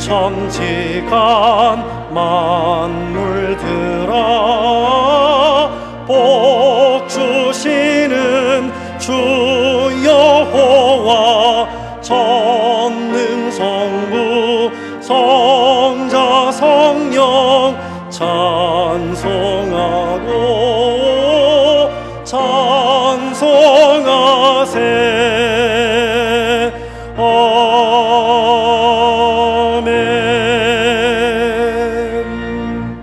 정직한 만물들아 복 주시는 주 여호와 전능성부 성자 성령 찬송하고 찬송하세. 아멘.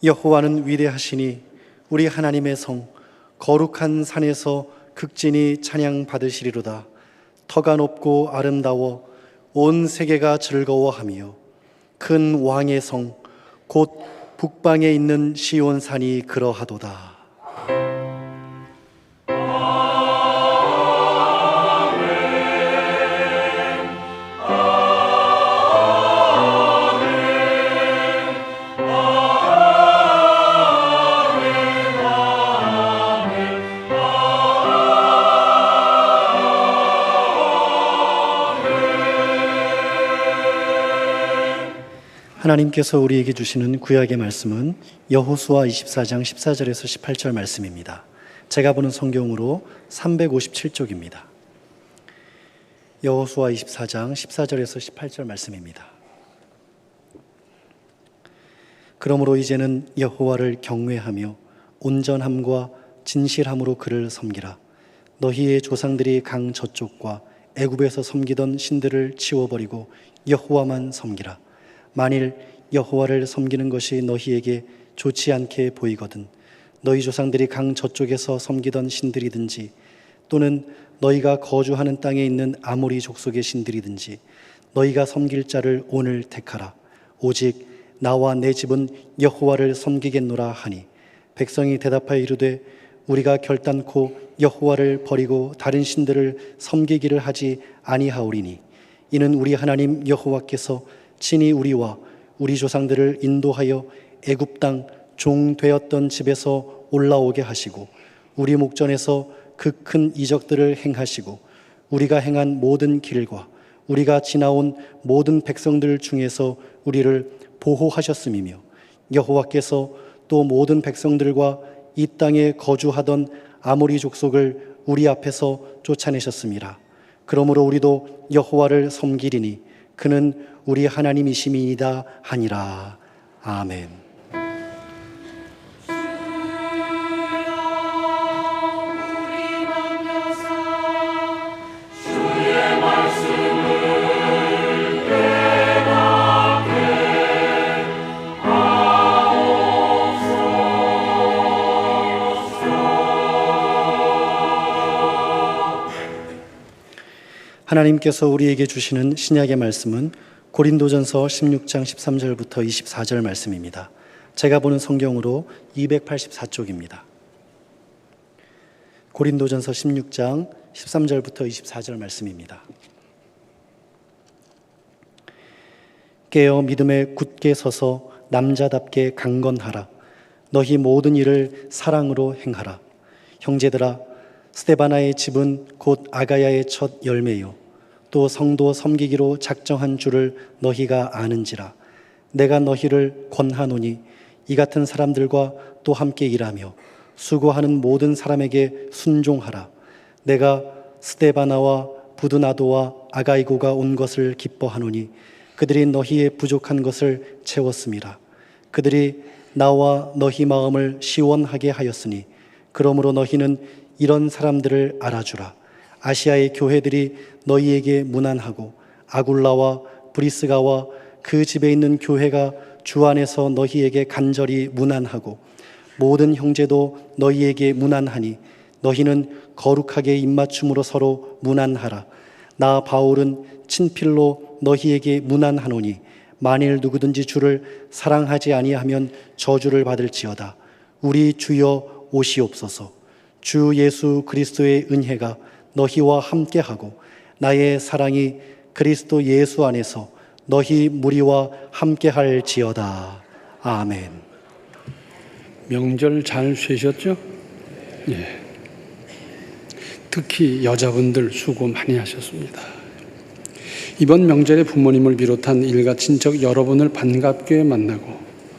여호와는 위대하시니 우리 하나님의 성 거룩한 산에서 극진히 찬양 받으시리로다. 터가 높고 아름다워 온 세계가 즐거워하며 큰 왕의 성 곧 북방에 있는 시온산이 그러하도다. 하나님께서 우리에게 주시는 구약의 말씀은 여호수아 24장 14절에서 18절 말씀입니다. 제가 보는 성경으로 357쪽입니다. 여호수아 24장 14절에서 18절 말씀입니다. 그러므로 이제는 여호와를 경외하며 온전함과 진실함으로 그를 섬기라. 너희의 조상들이 강 저쪽과 애굽에서 섬기던 신들을 치워버리고 여호와만 섬기라. 만일 여호와를 섬기는 것이 너희에게 좋지 않게 보이거든 너희 조상들이 강 저쪽에서 섬기던 신들이든지 또는 너희가 거주하는 땅에 있는 아모리 족속의 신들이든지 너희가 섬길 자를 오늘 택하라. 오직 나와 내 집은 여호와를 섬기겠노라 하니 백성이 대답하여 이르되 우리가 결단코 여호와를 버리고 다른 신들을 섬기기를 하지 아니하오리니 이는 우리 하나님 여호와께서 친히 우리와 우리 조상들을 인도하여 애굽 땅 종 되었던 집에서 올라오게 하시고 우리 목전에서 그 큰 이적들을 행하시고 우리가 행한 모든 길과 우리가 지나온 모든 백성들 중에서 우리를 보호하셨음이며 여호와께서 또 모든 백성들과 이 땅에 거주하던 아모리 족속을 우리 앞에서 쫓아내셨습니다. 그러므로 우리도 여호와를 섬기리니 그는 우리 하나님이심이니이다 하니라. 아멘. 하나님께서 우리에게 주시는 신약의 말씀은 고린도전서 16장 13절부터 24절 말씀입니다. 제가 보는 성경으로 284쪽입니다. 고린도전서 16장 13절부터 24절 말씀입니다. 깨어 믿음에 굳게 서서 남자답게 강건하라. 너희 모든 일을 사랑으로 행하라. 형제들아, 스데바나의 집은 곧 아가야의 첫 열매요 또 성도 섬기기로 작정한 줄을 너희가 아는지라. 내가 너희를 권하노니 이 같은 사람들과 또 함께 일하며 수고하는 모든 사람에게 순종하라. 내가 스데바나와 부드나도와 아가이고가 온 것을 기뻐하노니 그들이 너희의 부족한 것을 채웠음이라. 그들이 나와 너희 마음을 시원하게 하였으니 그러므로 너희는 이런 사람들을 알아주라. 아시아의 교회들이 너희에게 문안하고 아굴라와 브리스가와 그 집에 있는 교회가 주 안에서 너희에게 간절히 문안하고 모든 형제도 너희에게 문안하니 너희는 거룩하게 입맞춤으로 서로 문안하라. 나 바울은 친필로 너희에게 문안하노니 만일 누구든지 주를 사랑하지 아니하면 저주를 받을지어다. 우리 주여 오시옵소서. 주 예수 그리스도의 은혜가 너희와 함께하고 나의 사랑이 그리스도 예수 안에서 너희 무리와 함께할지어다. 아멘. 명절 잘 쉬셨죠? 예. 특히 여자분들 수고 많이 하셨습니다. 이번 명절에 부모님을 비롯한 일가 친척 여러분을 반갑게 만나고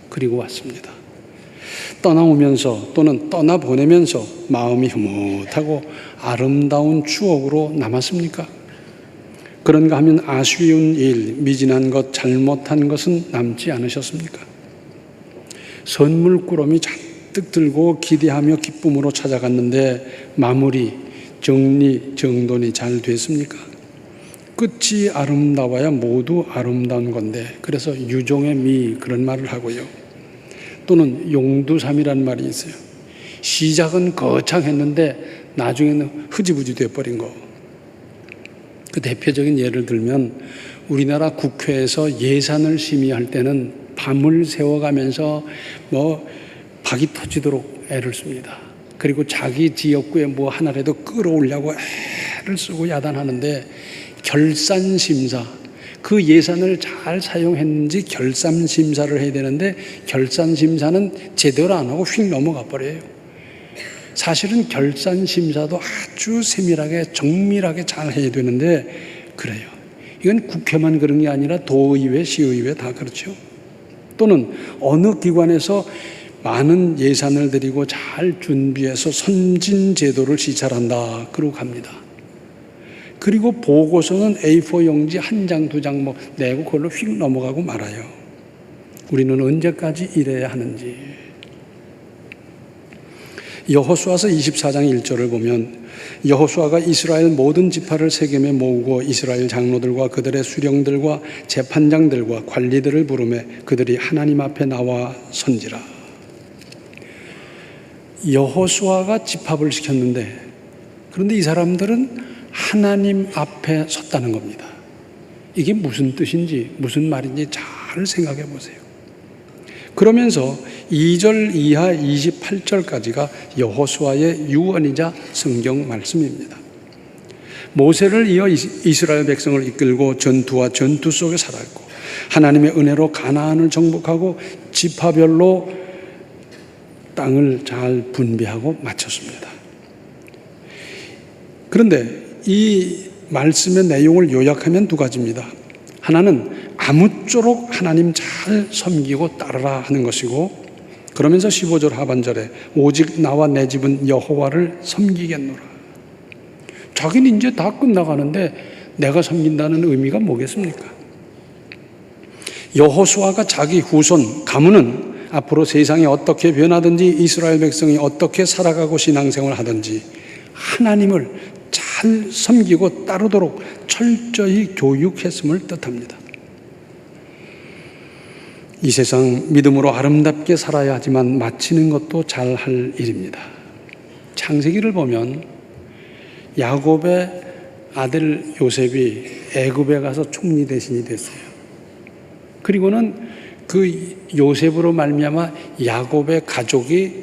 그리고 왔습니다. 떠나오면서 또는 떠나보내면서 마음이 흐뭇하고 아름다운 추억으로 남았습니까? 그런가 하면 아쉬운 일, 미진한 것, 잘못한 것은 남지 않으셨습니까? 선물꾸러미 잔뜩 들고 기대하며 기쁨으로 찾아갔는데 마무리, 정리, 정돈이 잘 됐습니까? 끝이 아름다워야 모두 아름다운 건데, 그래서 유종의 미 그런 말을 하고요. 또는 용두삼이라는 말이 있어요. 시작은 거창했는데 나중에는 흐지부지 돼버린 거. 그 대표적인 예를 들면 우리나라 국회에서 예산을 심의할 때는 밤을 새워가면서 박이 터지도록 애를 씁니다. 그리고 자기 지역구에 뭐 하나라도 끌어올려고 애를 쓰고 야단하는데 결산심사, 그 예산을 잘 사용했는지 결산심사를 해야 되는데 결산심사는 제대로 안 하고 휙 넘어가 버려요. 사실은 결산심사도 아주 세밀하게 정밀하게 잘 해야 되는데 그래요. 이건 국회만 그런 게 아니라 도의회, 시의회 다 그렇죠. 또는 어느 기관에서 많은 예산을 들이고 잘 준비해서 선진제도를 시찰한다 그러고 갑니다. 그리고 보고서는 A4 용지 한 장, 두 장 내고 그걸로 휙 넘어가고 말아요. 우리는 언제까지 이래야 하는지. 여호수아서 24장 1절을 보면 여호수아가 이스라엘 모든 지파를 세겜에 모으고 이스라엘 장로들과 그들의 수령들과 재판장들과 관리들을 부르매 그들이 하나님 앞에 나와 선지라. 여호수아가 집합을 시켰는데 그런데 이 사람들은 하나님 앞에 섰다는 겁니다. 이게 무슨 뜻인지 무슨 말인지 잘 생각해 보세요. 그러면서 2절 이하 28절까지가 여호수아의 유언이자 성경 말씀입니다. 모세를 이어 이스라엘 백성을 이끌고 전투와 전투 속에 살았고 하나님의 은혜로 가나안을 정복하고 지파별로 땅을 잘 분배하고 마쳤습니다. 그런데 이 말씀의 내용을 요약하면 두 가지입니다. 하나는 아무쪼록 하나님 잘 섬기고 따르라 하는 것이고, 그러면서 15절 하반절에 오직 나와 내 집은 여호와를 섬기겠노라. 자기는 이제 다 끝나가는데 내가 섬긴다는 의미가 뭐겠습니까? 여호수아가 자기 후손 가문은 앞으로 세상이 어떻게 변하든지 이스라엘 백성이 어떻게 살아가고 신앙생활을 하든지 하나님을 잘 섬기고 따르도록 철저히 교육했음을 뜻합니다. 이 세상 믿음으로 아름답게 살아야 하지만 마치는 것도 잘할 일입니다. 창세기를 보면 야곱의 아들 요셉이 애굽에 가서 총리 대신이 됐어요. 그리고는 그 요셉으로 말미암아 야곱의 가족이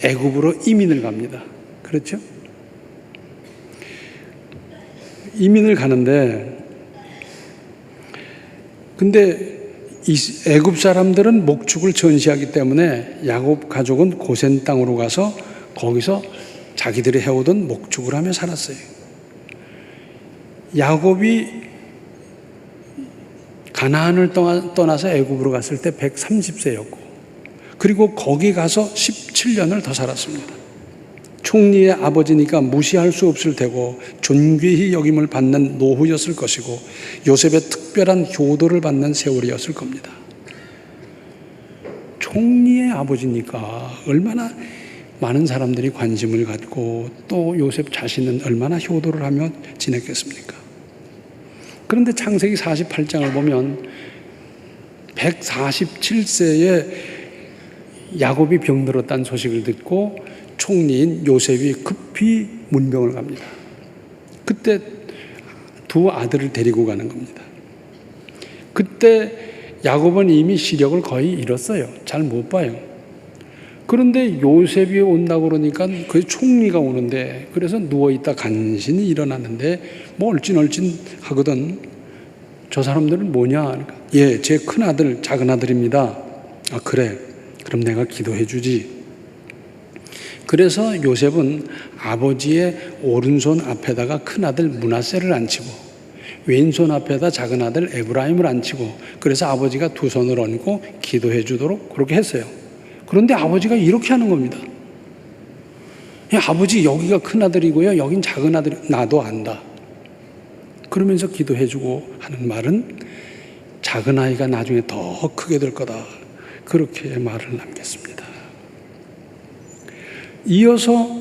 애굽으로 이민을 갑니다. 그렇죠? 이민을 가는데 근데 애굽 사람들은 목축을 전시하기 때문에 야곱 가족은 고센 땅으로 가서 거기서 자기들이 해오던 목축을 하며 살았어요. 야곱이 가나안을 떠나서 애굽으로 갔을 때 130세였고 그리고 거기 가서 17년을 더 살았습니다. 총리의 아버지니까 무시할 수 없을 테고 존귀히 여김을 받는 노후였을 것이고 요셉의 특별한 효도를 받는 세월이었을 겁니다. 총리의 아버지니까 얼마나 많은 사람들이 관심을 갖고 또 요셉 자신은 얼마나 효도를 하며 지냈겠습니까? 그런데 창세기 48장을 보면 147세에 야곱이 병들었다는 소식을 듣고 총리인 요셉이 급히 문병을 갑니다. 그때 두 아들을 데리고 가는 겁니다. 그때 야곱은 이미 시력을 거의 잃었어요. 잘 못 봐요. 그런데 요셉이 온다고 그러니까 그 총리가 오는데 그래서 누워있다 간신히 일어났는데 뭐 얼찐얼찐 하거든. 저 사람들은 뭐냐? 그러니까, 예, 제 큰아들, 작은아들입니다. 아, 그래. 그럼 내가 기도해 주지. 그래서 요셉은 아버지의 오른손 앞에다가 큰아들 므낫세를 앉히고 왼손 앞에다 작은 아들 에브라임을 앉히고 그래서 아버지가 두 손을 얹고 기도해 주도록 그렇게 했어요. 그런데 아버지가 이렇게 하는 겁니다. 아버지 여기가 큰 아들이고요. 여긴 작은 아들이 나도 안다. 그러면서 기도해 주고 하는 말은 작은 아이가 나중에 더 크게 될 거다. 그렇게 말을 남겼습니다. 이어서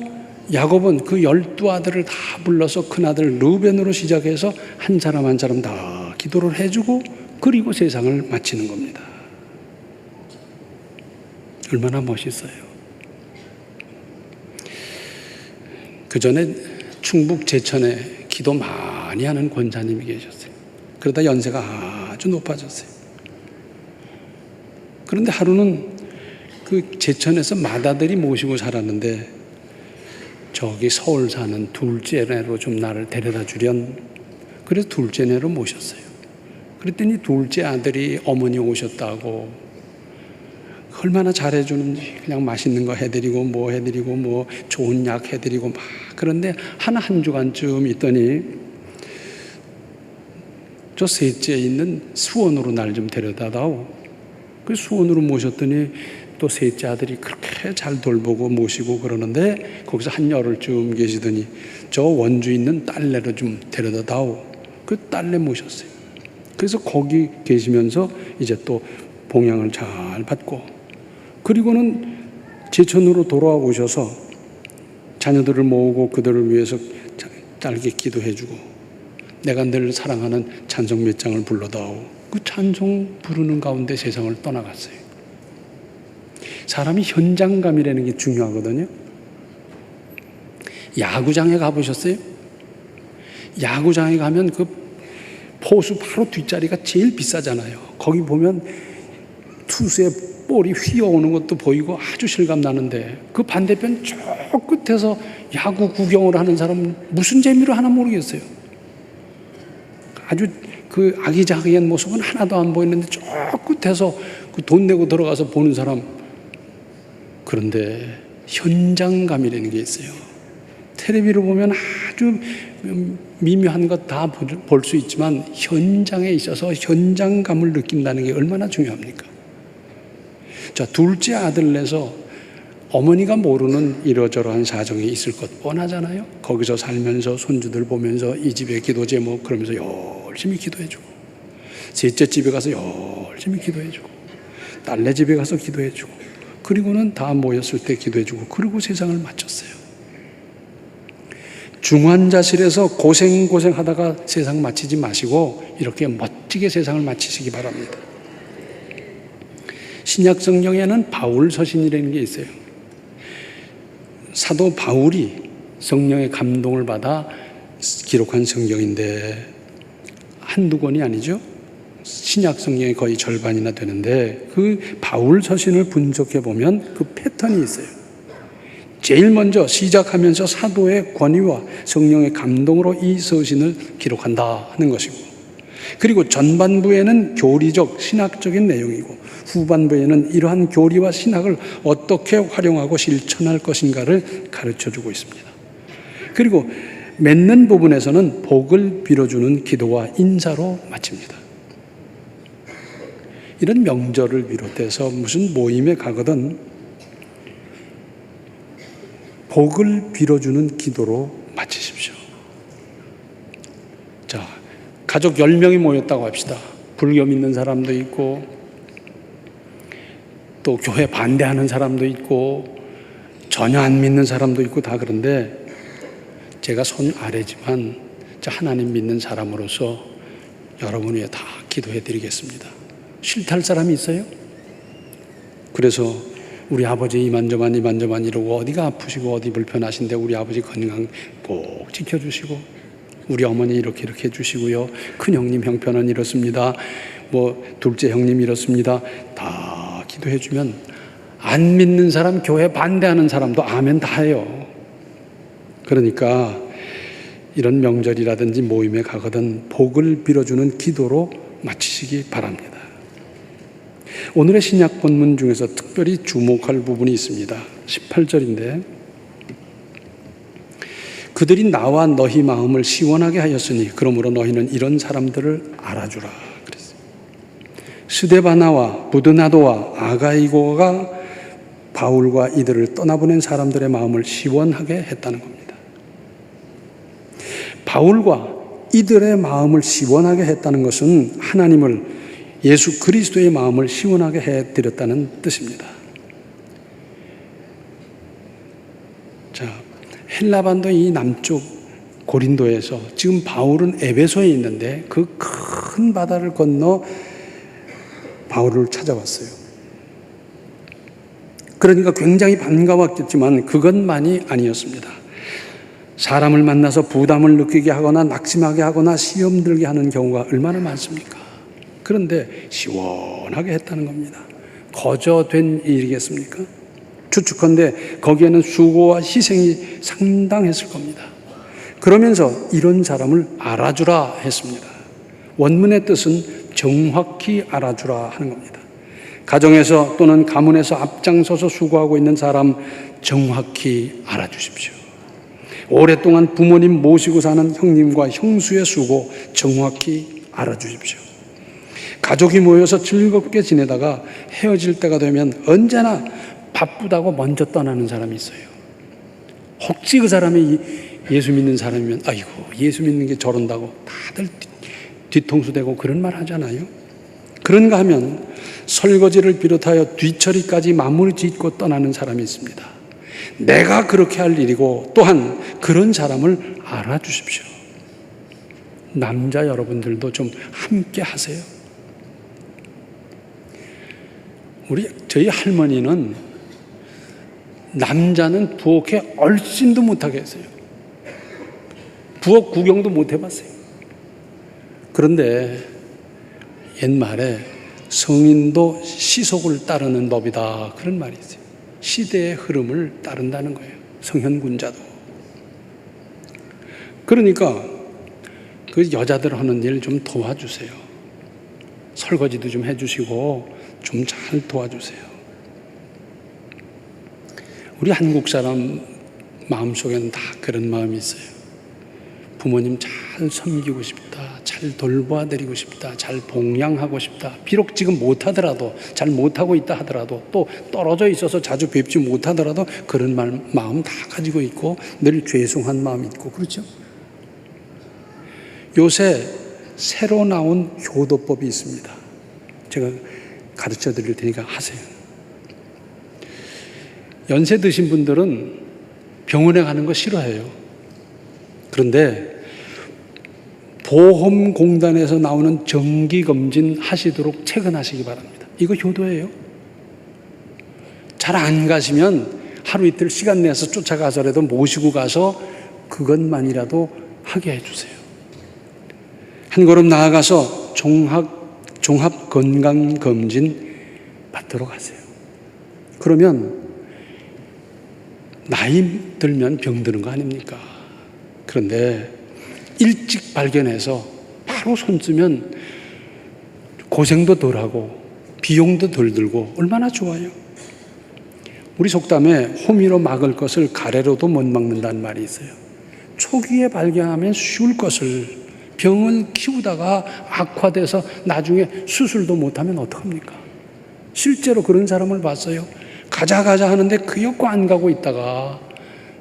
야곱은 그 12아들을 다 불러서 큰아들 르우벤으로 시작해서 한 사람 한 사람 다 기도를 해주고 그리고 세상을 마치는 겁니다. 얼마나 멋있어요. 그 전에 충북 제천에 기도 많이 하는 권사님이 계셨어요. 그러다 연세가 아주 높아졌어요. 그런데 하루는 그 제천에서 맏아들이 모시고 살았는데 저기 서울 사는 둘째네로 좀 나를 데려다 주련. 그래서 둘째네로 모셨어요. 그랬더니 둘째 아들이 어머니 오셨다고 얼마나 잘해주는지 그냥 맛있는 거 해드리고 뭐 해드리고 뭐 좋은 약 해드리고 막 그런데 한 주간쯤 있더니 저 셋째 있는 수원으로 날 좀 데려다다오. 그 수원으로 모셨더니 또 셋째 아들이 그렇게 잘 돌보고 모시고 그러는데 거기서 한 열흘쯤 계시더니 저 원주 있는 딸내로 좀 데려다다오. 그 딸내 모셨어요. 그래서 거기 계시면서 이제 또 봉양을 잘 받고 그리고는 제천으로 돌아오셔서 자녀들을 모으고 그들을 위해서 짧게 기도해주고 내가 늘 사랑하는 찬송 몇 장을 불러다오. 그 찬송 부르는 가운데 세상을 떠나갔어요. 사람이 현장감이라는 게 중요하거든요. 야구장에 가보셨어요? 야구장에 가면 그 포수 바로 뒷자리가 제일 비싸잖아요. 거기 보면 투수의 볼이 휘어오는 것도 보이고 아주 실감 나는데 그 반대편 저 끝에서 야구 구경을 하는 사람은 무슨 재미로 하나 모르겠어요. 아주 그 아기자기한 모습은 하나도 안 보이는데 저 끝에서 그 돈 내고 들어가서 보는 사람. 그런데 현장감이라는 게 있어요. 텔레비로 보면 아주 미묘한 것 다 볼 수 있지만 현장에 있어서 현장감을 느낀다는 게 얼마나 중요합니까? 자, 둘째 아들 내서 어머니가 모르는 이러저러한 사정이 있을 것 뻔하잖아요. 거기서 살면서 손주들 보면서 이 집에 기도 제목 그러면서 열심히 기도해주고 셋째 집에 가서 열심히 기도해주고 딸네 집에 가서 기도해주고 그리고는 다 모였을 때 기도해주고 그리고 세상을 마쳤어요. 중환자실에서 고생하다가 세상 마치지 마시고 이렇게 멋지게 세상을 마치시기 바랍니다. 신약 성경에는 바울 서신이라는 게 있어요. 사도 바울이 성령의 감동을 받아 기록한 성경인데 한두 권이 아니죠. 신약 성경의 거의 절반이나 되는데 그 바울 서신을 분석해 보면 그 패턴이 있어요. 제일 먼저 시작하면서 사도의 권위와 성령의 감동으로 이 서신을 기록한다 하는 것이고 그리고 전반부에는 교리적 신학적인 내용이고 후반부에는 이러한 교리와 신학을 어떻게 활용하고 실천할 것인가를 가르쳐주고 있습니다. 그리고 맺는 부분에서는 복을 빌어주는 기도와 인사로 마칩니다. 이런 명절을 비롯해서 무슨 모임에 가거든 복을 빌어주는 기도로 마치십시오. 자, 가족 10명이 모였다고 합시다. 불교 믿는 사람도 있고 또 교회 반대하는 사람도 있고 전혀 안 믿는 사람도 있고 다 그런데 제가 손 아래지만 하나님 믿는 사람으로서 여러분 위해 다 기도해 드리겠습니다. 싫다할 사람이 있어요? 그래서 우리 아버지 이만저만 이러고 어디가 아프시고 어디 불편하신데 우리 아버지 건강 꼭 지켜주시고 우리 어머니 이렇게 해주시고요. 큰 형님 형편은 이렇습니다. 뭐 둘째 형님 이렇습니다. 다 기도해 주면 안 믿는 사람 교회 반대하는 사람도 아멘 다 해요. 그러니까 이런 명절이라든지 모임에 가거든 복을 빌어주는 기도로 마치시기 바랍니다. 오늘의 신약 본문 중에서 특별히 주목할 부분이 있습니다. 18절인데 그들이 나와 너희 마음을 시원하게 하였으니 그러므로 너희는 이런 사람들을 알아주라 그랬어요. 스데바나와 부드나도와 아가이고가 바울과 이들을 떠나보낸 사람들의 마음을 시원하게 했다는 겁니다. 바울과 이들의 마음을 시원하게 했다는 것은 하나님을, 예수 그리스도의 마음을 시원하게 해드렸다는 뜻입니다. 자, 헬라반도 이 남쪽 고린도에서 지금 바울은 에베소에 있는데 그 큰 바다를 건너 바울을 찾아왔어요. 그러니까 굉장히 반가웠겠지만 그것만이 아니었습니다. 사람을 만나서 부담을 느끼게 하거나 낙심하게 하거나 시험 들게 하는 경우가 얼마나 많습니까? 그런데 시원하게 했다는 겁니다. 거저된 일이겠습니까? 추측컨대 거기에는 수고와 희생이 상당했을 겁니다. 그러면서 이런 사람을 알아주라 했습니다. 원문의 뜻은 정확히 알아주라 하는 겁니다. 가정에서 또는 가문에서 앞장서서 수고하고 있는 사람 정확히 알아주십시오. 오랫동안 부모님 모시고 사는 형님과 형수의 수고 정확히 알아주십시오. 가족이 모여서 즐겁게 지내다가 헤어질 때가 되면 언제나 바쁘다고 먼저 떠나는 사람이 있어요. 혹시 그 사람이 예수 믿는 사람이면 아이고 예수 믿는 게 저런다고 다들 뒤통수 대고 그런 말 하잖아요. 그런가 하면 설거지를 비롯하여 뒤처리까지 마무리 짓고 떠나는 사람이 있습니다. 내가 그렇게 할 일이고 또한 그런 사람을 알아주십시오. 남자 여러분들도 좀 함께 하세요. 저희 할머니는 남자는 부엌에 얼씬도 못하게 했어요. 부엌 구경도 못 해봤어요. 그런데 옛말에 성인도 시속을 따르는 법이다 그런 말이 있어요. 시대의 흐름을 따른다는 거예요. 성현군자도. 그러니까 그 여자들 하는 일 좀 도와주세요. 설거지도 좀 해주시고 좀 잘 도와주세요. 우리 한국 사람 마음속에는 다 그런 마음이 있어요. 부모님 잘 섬기고 싶다, 잘 돌봐드리고 싶다, 잘 봉양하고 싶다. 비록 지금 못하더라도, 잘 못하고 있다 하더라도, 또 떨어져 있어서 자주 뵙지 못하더라도 그런 마음 다 가지고 있고 늘 죄송한 마음이 있고 그렇죠. 요새 새로 나온 효도법이 있습니다. 제가 가르쳐 드릴 테니까 하세요. 연세 드신 분들은 병원에 가는 거 싫어해요. 그런데 보험공단에서 나오는 정기검진 하시도록 체크하시기 바랍니다. 이거 효도예요. 잘 안 가시면 하루 이틀 시간 내서 쫓아가서라도 모시고 가서 그것만이라도 하게 해주세요. 한 걸음 나아가서 종합건강검진 받도록 하세요. 그러면 나이 들면 병드는 거 아닙니까? 그런데 일찍 발견해서 바로 손 쓰면 고생도 덜하고 비용도 덜 들고 얼마나 좋아요. 우리 속담에 호미로 막을 것을 가래로도 못 막는다는 말이 있어요. 초기에 발견하면 쉬울 것을 병을 키우다가 악화돼서 나중에 수술도 못하면 어떡합니까? 실제로 그런 사람을 봤어요. 가자 하는데 그였고 안 가고 있다가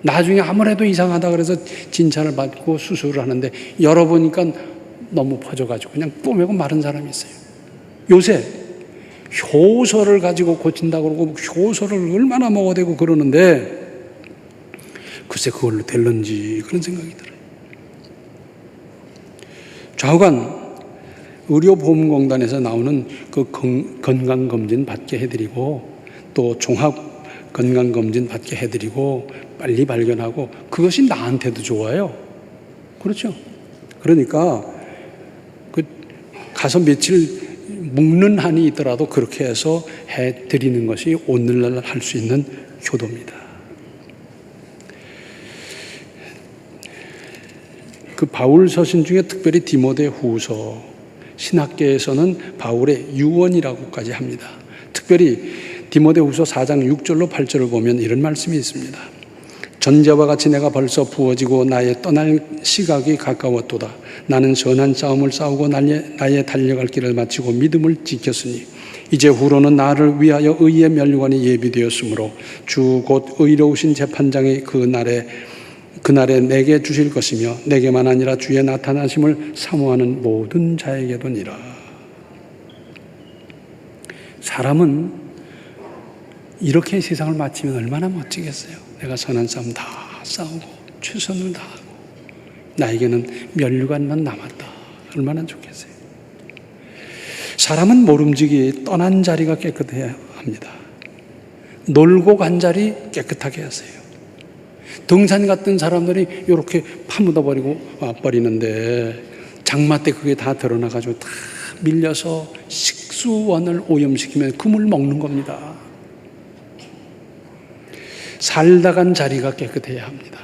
나중에 아무래도 이상하다 그래서 진찰을 받고 수술을 하는데 열어보니까 너무 퍼져가지고 그냥 뽀매고 마른 사람이 있어요. 요새 효소를 가지고 고친다고 그러고 효소를 얼마나 먹어대고 그러는데 글쎄 그걸로 될런지 그런 생각이 들어요. 좌우간 의료보험공단에서 나오는 그 건강검진 받게 해드리고 또 종합건강검진 받게 해드리고 빨리 발견하고 그것이 나한테도 좋아요. 그렇죠? 그러니까 가서 며칠 묵는 한이 있더라도 그렇게 해서 해드리는 것이 오늘날 할 수 있는 효도입니다. 그 바울 서신 중에 특별히 디모데 후서 신학계에서는 바울의 유언이라고까지 합니다. 특별히 디모데 후서 4장 6절로 8절을 보면 이런 말씀이 있습니다. 전제와 같이 내가 벌써 부어지고 나의 떠날 시각이 가까웠도다. 나는 선한 싸움을 싸우고 나의 달려갈 길을 마치고 믿음을 지켰으니 이제 후로는 나를 위하여 의의 면류관이 예비되었으므로 주 곧 의로우신 재판장이 그날에 내게 주실 것이며 내게만 아니라 주의 나타나심을 사모하는 모든 자에게도니라. 사람은 이렇게 세상을 마치면 얼마나 멋지겠어요. 내가 선한 싸움 다 싸우고 최선을 다하고 나에게는 면류관만 남았다. 얼마나 좋겠어요. 사람은 모름지기 떠난 자리가 깨끗해야 합니다. 놀고 간 자리 깨끗하게 하세요. 등산 같은 사람들이 이렇게 파묻어 버리는데 장마 때 그게 다 드러나가지고 다 밀려서 식수원을 오염시키면 그 물 먹는 겁니다. 살다 간 자리가 깨끗해야 합니다.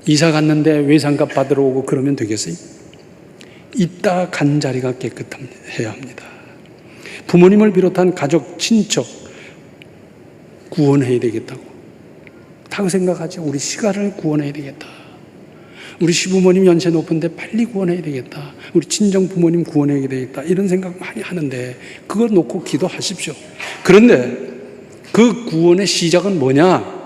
이사 갔는데 외상값 받으러 오고 그러면 되겠어요? 있다 간 자리가 깨끗해야 합니다. 부모님을 비롯한 가족, 친척 구원해야 되겠다고 다 생각하죠. 우리 시가를 구원해야 되겠다. 우리 시부모님 연세 높은데 빨리 구원해야 되겠다. 우리 친정 부모님 구원해야 되겠다. 이런 생각 많이 하는데 그걸 놓고 기도하십시오. 그런데 그 구원의 시작은 뭐냐?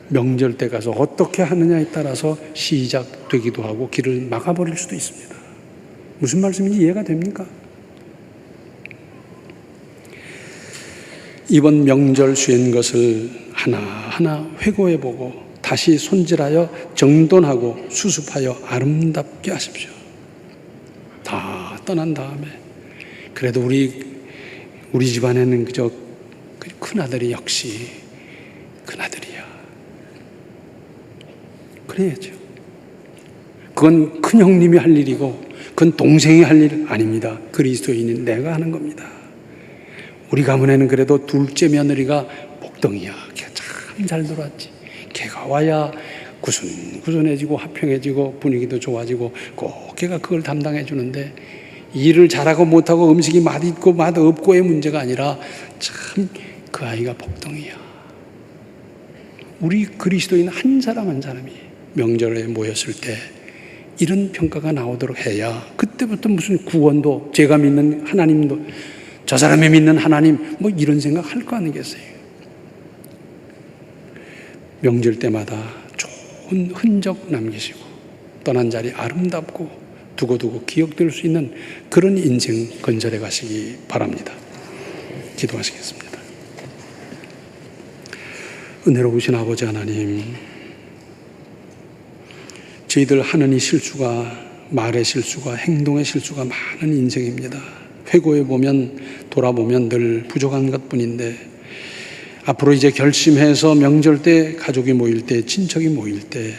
명절 때 가서 어떻게 하느냐에 따라서 시작되기도 하고 길을 막아버릴 수도 있습니다. 무슨 말씀인지 이해가 됩니까? 이번 명절 쉬는 것을 하나하나 회고해보고 다시 손질하여 정돈하고 수습하여 아름답게 하십시오. 다 떠난 다음에 그래도 우리 집안에는 그저 큰아들이 역시 큰아들이야. 그래야죠. 그건 큰형님이 할 일이고 그건 동생이 할 일 아닙니다. 그리스도인인 내가 하는 겁니다. 우리 가문에는 그래도 둘째 며느리가 복덩이야. 걔 참 잘 돌았지. 걔가 와야 구순구순해지고 화평해지고 분위기도 좋아지고 꼭 걔가 그걸 담당해 주는데 일을 잘하고 못하고 음식이 맛있고 맛없고의 문제가 아니라 참 그 아이가 복덩이야. 우리 그리스도인 한 사람 한 사람이 명절에 모였을 때 이런 평가가 나오도록 해야 그때부터 무슨 구원도 제가 믿는 하나님도 저 사람이 믿는 하나님 뭐 이런 생각 할 거 아니겠어요. 명절 때마다 좋은 흔적 남기시고 떠난 자리 아름답고 두고두고 기억될 수 있는 그런 인생 건설해 가시기 바랍니다. 기도하시겠습니다. 은혜로우신 아버지 하나님, 저희들 하는 이 실수가 말의 실수가 행동의 실수가 많은 인생입니다. 회고해 보면 돌아보면 늘 부족한 것뿐인데 앞으로 이제 결심해서 명절 때 가족이 모일 때 친척이 모일 때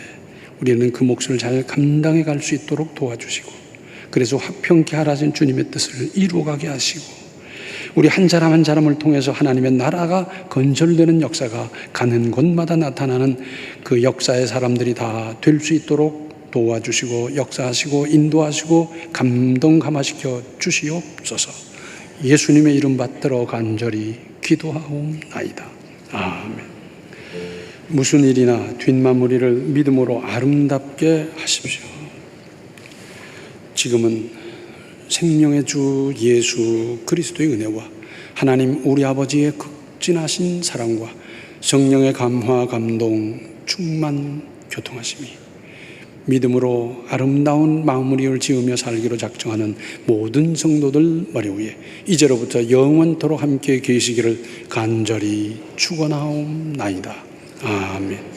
우리는 그 몫을 잘 감당해 갈 수 있도록 도와주시고 그래서 화평케 하라신 주님의 뜻을 이루어가게 하시고 우리 한 사람 한 사람을 통해서 하나님의 나라가 건설되는 역사가 가는 곳마다 나타나는 그 역사의 사람들이 다 될 수 있도록 도와주시고 역사하시고 인도하시고 감동감화시켜 주시옵소서. 예수님의 이름 받들어 간절히 기도하옵나이다. 아멘. 무슨 일이나 뒷마무리를 믿음으로 아름답게 하십시오. 지금은 생명의 주 예수 그리스도의 은혜와 하나님 우리 아버지의 극진하신 사랑과 성령의 감화 감동 충만 교통하심이 믿음으로 아름다운 마무리를 지으며 살기로 작정하는 모든 성도들 머리 위에 이제로부터 영원토록 함께 계시기를 간절히 축원하옵나이다. 아멘.